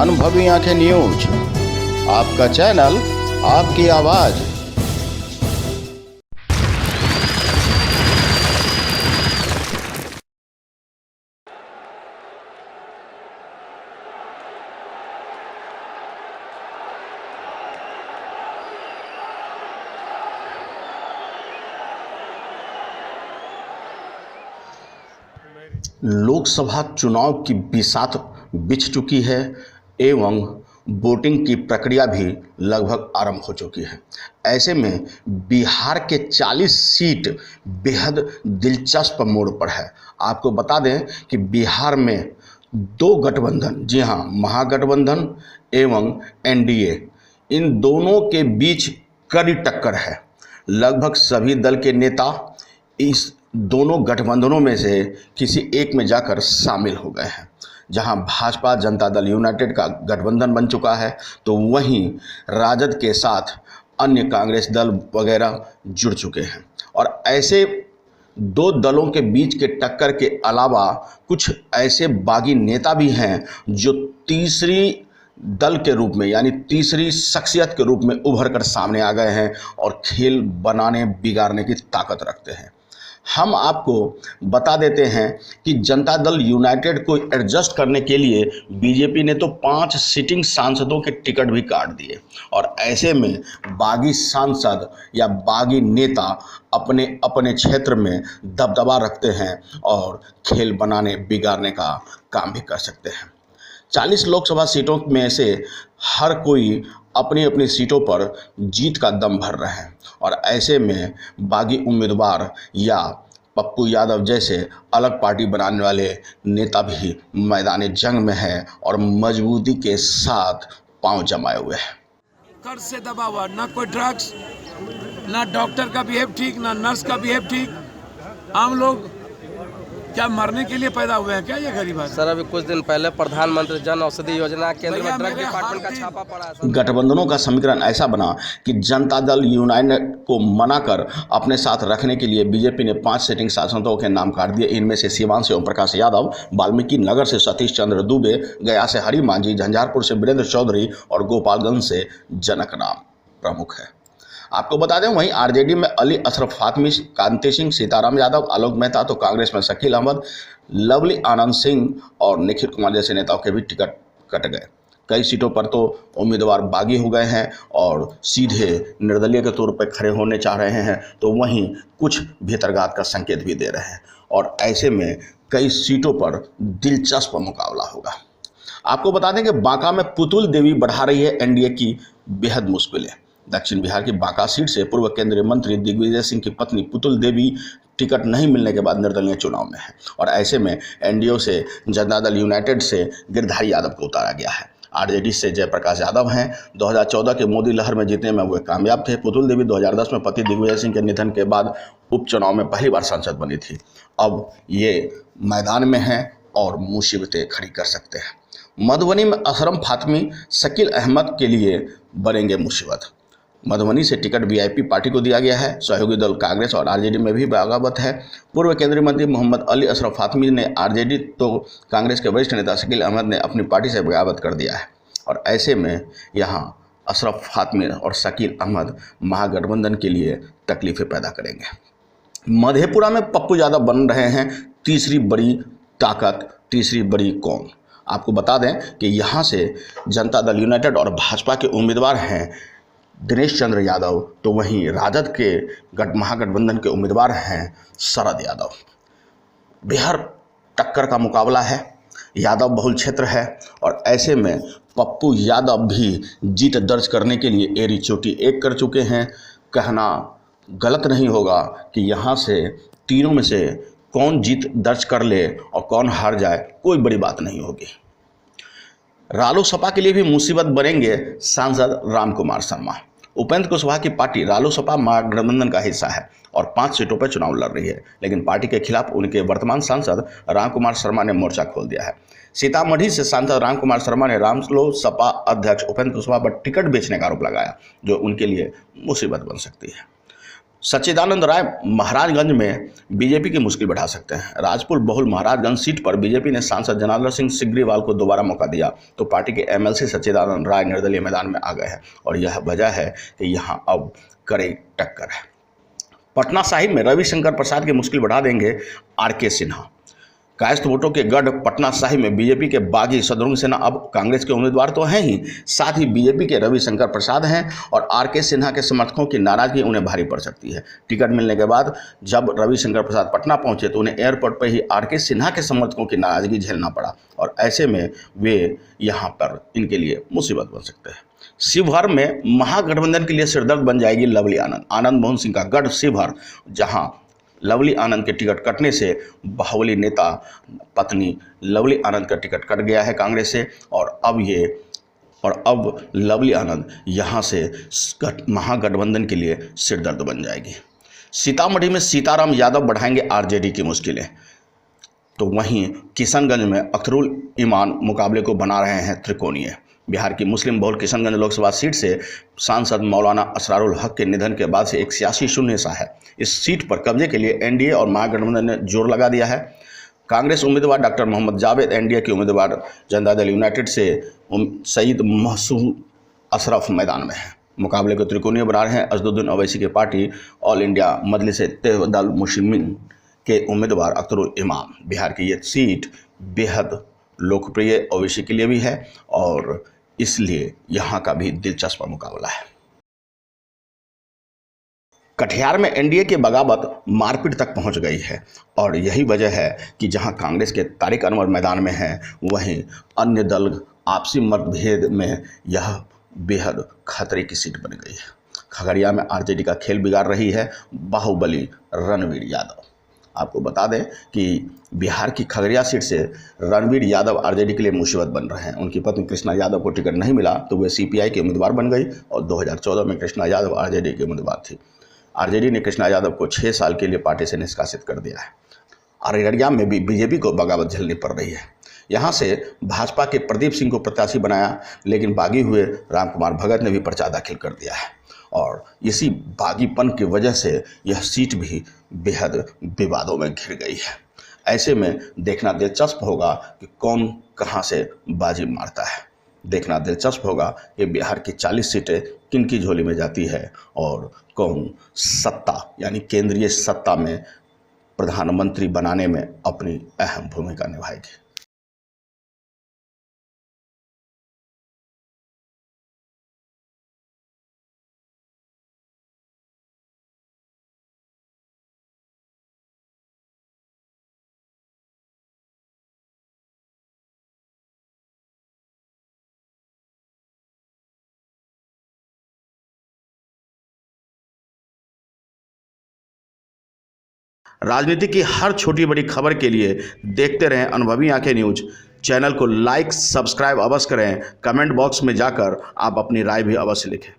अनुभवी आंखें न्यूज, आपका चैनल, आपकी आवाज। लोकसभा चुनाव की बिसात बिछ चुकी है एवं वोटिंग की प्रक्रिया भी लगभग आरंभ हो चुकी है। ऐसे में बिहार के 40 सीट बेहद दिलचस्प मोड़ पर है। आपको बता दें कि बिहार में दो गठबंधन, जी हाँ, महागठबंधन एवं एनडीए, इन दोनों के बीच कड़ी टक्कर है। लगभग सभी दल के नेता इस दोनों गठबंधनों में से किसी एक में जाकर शामिल हो गए हैं। जहां भाजपा जनता दल यूनाइटेड का गठबंधन बन चुका है, तो वहीं राजद के साथ अन्य कांग्रेस दल वगैरह जुड़ चुके हैं। और ऐसे दो दलों के बीच के टक्कर के अलावा कुछ ऐसे बागी नेता भी हैं जो तीसरी दल के रूप में, यानी तीसरी शख्सियत के रूप में उभर कर सामने आ गए हैं और खेल बनाने बिगाड़ने की ताकत रखते हैं। हम आपको बता देते हैं कि जनता दल यूनाइटेड को एडजस्ट करने के लिए बीजेपी ने तो 5 सिटिंग सांसदों के टिकट भी काट दिए। और ऐसे में बागी सांसद या बागी नेता अपने अपने क्षेत्र में दबदबा रखते हैं और खेल बनाने बिगाड़ने का काम भी कर सकते हैं। 40 लोकसभा सीटों में से हर कोई अपनी अपनी सीटों पर जीत का दम भर रहे हैं। और ऐसे में बागी उम्मीदवार या पप्पू यादव जैसे अलग पार्टी बनाने वाले नेता भी मैदान जंग में हैं और मजबूती के साथ पांव जमाए हुए हैं। कर्ज से दबा हुआ, ना कोई ड्रग्स, ना डॉक्टर का बिहेव ठीक, ना नर्स का बिहेव ठीक। आम लोग क्या मरने के लिए पैदा हुए हैं क्या ये गरीब आदमी? सर, अभी कुछ दिन पहले प्रधानमंत्री जन औषधि योजना केंद्र में ड्रग डिपार्टमेंट का छापा पड़ा है। गठबंधनों का समीकरण ऐसा बना कि जनता दल यूनाइटेड को मनाकर अपने साथ रखने के लिए बीजेपी ने 5 सिटिंग सांसदों के नाम काट दिए। इनमें से सीवान से ओम प्रकाश यादव, वाल्मीकि नगर से सतीश चंद्र दुबे, गया से हरि मांझी, झंझारपुर से वीरेंद्र चौधरी और गोपालगंज से जनक राम प्रमुख है। आपको बता दें, वहीं आरजेडी में अली अशरफ फातमी, कांति सिंह, सीताराम यादव, आलोक मेहता, तो कांग्रेस में शकील अहमद, लवली आनंद सिंह और निखिल कुमार जैसे नेताओं के भी टिकट कट गए। कई सीटों पर तो उम्मीदवार बागी हो गए हैं और सीधे निर्दलीय के तौर पर खड़े होने चाह रहे हैं, तो वहीं कुछ भीतरघात का संकेत भी दे रहे हैं। और ऐसे में कई सीटों पर दिलचस्प मुकाबला होगा। आपको बता दें कि बांका में पुतुल देवी बढ़ा रही है एनडीए की बेहद मुश्किलें। दक्षिण बिहार की बांका सीट से पूर्व केंद्रीय मंत्री दिग्विजय सिंह की पत्नी पुतुल देवी टिकट नहीं मिलने के बाद निर्दलीय चुनाव में है। और ऐसे में एनडीए से जनता दल यूनाइटेड से गिरधारी यादव को उतारा गया है। आरजेडी से जयप्रकाश यादव हैं, 2014 के मोदी लहर में जीतने में वे कामयाब थे। पुतुल देवी 2010 में पति दिग्विजय सिंह के निधन के बाद उपचुनाव में पहली बार सांसद बनी थी। अब ये मैदान में हैं और मुसीबतें खड़ी कर सकते हैं। मधुबनी में अशरफ फातमी, शकील अहमद के लिए बनेंगे मुसीबत। मधुबनी से टिकट वीआईपी पार्टी को दिया गया है। सहयोगी दल कांग्रेस और आरजेडी में भी बगावत है। पूर्व केंद्रीय मंत्री मोहम्मद अली अशरफ फातमी ने आरजेडी तो कांग्रेस के वरिष्ठ नेता शकील अहमद ने अपनी पार्टी से बगावत कर दिया है। और ऐसे में यहाँ अशरफ फातमी और शकील अहमद महागठबंधन के लिए तकलीफें पैदा करेंगे। मधेपुरा में पप्पू यादव बन रहे हैं तीसरी बड़ी ताकत, तीसरी बड़ी कौम। आपको बता दें कि यहाँ से जनता दल यूनाइटेड और भाजपा के उम्मीदवार हैं दिनेश चंद्र यादव, तो वहीं राजद के महागठबंधन के उम्मीदवार हैं शरद यादव। बेहद टक्कर का मुकाबला है, यादव बहुल क्षेत्र है। और ऐसे में पप्पू यादव भी जीत दर्ज करने के लिए एड़ी चोटी एक कर चुके हैं। कहना गलत नहीं होगा कि यहाँ से तीनों में से कौन जीत दर्ज कर ले और कौन हार जाए, कोई बड़ी बात नहीं होगी। रालोसपा के लिए भी मुसीबत बनेंगे सांसद राम कुमार शर्मा। उपेंद्र कुशवाहा की पार्टी रालोसपा महागठबंधन का हिस्सा है और 5 सीटों पर चुनाव लड़ रही है, लेकिन पार्टी के खिलाफ उनके वर्तमान सांसद राम कुमार शर्मा ने मोर्चा खोल दिया है। सीतामढ़ी से सांसद राम कुमार शर्मा ने रालोसपा अध्यक्ष उपेंद्र कुशवाहा पर टिकट बेचने का आरोप लगाया, जो उनके लिए मुसीबत बन सकती है। सच्चिदानंद राय महाराजगंज में बीजेपी की मुश्किल बढ़ा सकते हैं। राजपुर बहुल महाराजगंज सीट पर बीजेपी ने सांसद जनार्दन सिंह सिग्रीवाल को दोबारा मौका दिया तो पार्टी के एमएलसी सच्चिदानंद राय निर्दलीय मैदान में आ गए हैं और यह वजह है कि यहां अब कड़ी टक्कर है। पटना साहिब में रविशंकर प्रसाद की मुश्किल बढ़ा देंगे आरके सिन्हा। कायस्थ वोटों के गढ़ पटना साहिब में बीजेपी के बागी शत्रुघ्न सिन्हा अब कांग्रेस के उम्मीदवार तो हैं ही, साथ ही बीजेपी के रविशंकर प्रसाद हैं और आरके सिन्हा के समर्थकों की नाराजगी उन्हें भारी पड़ सकती है। टिकट मिलने के बाद जब रविशंकर प्रसाद पटना पहुंचे तो उन्हें एयरपोर्ट पर ही आरके सिन्हा के समर्थकों की नाराजगी झेलना पड़ा और ऐसे में वे यहाँ पर इनके लिए मुसीबत बन सकते हैं। शिवहर में महागठबंधन के लिए सिरदर्द बन जाएगी लवली आनंद। आनंद मोहन सिंह का गढ़ शिवहर, जहां लवली आनंद के टिकट कटने से बाहुबली नेता पत्नी लवली आनंद का टिकट कट गया है कांग्रेस से और अब लवली आनंद यहां से महागठबंधन के लिए सिरदर्द बन जाएगी। सीतामढ़ी में सीताराम यादव बढ़ाएंगे आरजेडी की मुश्किलें, तो वहीं किशनगंज में अख्तरुल ईमान मुकाबले को बना रहे हैं त्रिकोणीय। बिहार की मुस्लिम बहुल किशनगंज लोकसभा सीट से सांसद मौलाना असरारुल हक के निधन के बाद से एक सियासी शून्य सा है। इस सीट पर कब्जे के लिए एनडीए और महागठबंधन ने जोर लगा दिया है। कांग्रेस उम्मीदवार डॉक्टर मोहम्मद जावेद, एनडीए के उम्मीदवार जनता दल यूनाइटेड से सईद महसूद अशरफ मैदान में है। मुकाबले को त्रिकोणीय बना रहे हैं अजदुद्दीन ओवैसी की पार्टी ऑल इंडिया मजलिस इत्तेहादुल मुस्लिमीन के उम्मीदवार अख्तरुल इमाम। बिहार की ये सीट बेहद लोकप्रिय ओवैसी के लिए भी है और इसलिए यहां का भी दिलचस्प मुकाबला है। कटिहार में एनडीए की बगावत मारपीट तक पहुंच गई है और यही वजह है कि जहां कांग्रेस के तारिक अनवर मैदान में हैं, वहीं अन्य दल आपसी मतभेद में यह बेहद खतरे की सीट बन गई है। खगड़िया में आरजेडी का खेल बिगाड़ रही है बाहुबली रणवीर यादव। आपको बता दें कि बिहार की खगड़िया सीट से रणवीर यादव आरजेडी के लिए मुसीबत बन रहे हैं। उनकी पत्नी कृष्णा यादव को टिकट नहीं मिला तो वे सीपीआई के उम्मीदवार बन गई और 2014 में कृष्णा यादव आरजेडी के उम्मीदवार थी। आरजेडी ने कृष्णा यादव को 6 साल के लिए पार्टी से निष्कासित कर दिया है। अररिया में भी बीजेपी को बगावत झेलनी पड़ रही है। यहाँ से भाजपा के प्रदीप सिंह को प्रत्याशी बनाया, लेकिन बागी हुए रामकुमार भगत ने भी पर्चा दाखिल कर दिया है और इसी बागीपन की वजह से यह सीट भी बेहद विवादों में घिर गई है। ऐसे में देखना दिलचस्प होगा कि कौन कहां से बाजी मारता है। देखना दिलचस्प होगा कि बिहार की 40 सीटें किन की झोली में जाती है और कौन सत्ता यानी केंद्रीय सत्ता में प्रधानमंत्री बनाने में अपनी अहम भूमिका निभाएगी। राजनीति की हर छोटी बड़ी खबर के लिए देखते रहें अनुभवी आंखें न्यूज। चैनल को लाइक सब्सक्राइब अवश्य करें। कमेंट बॉक्स में जाकर आप अपनी राय भी अवश्य लिखें।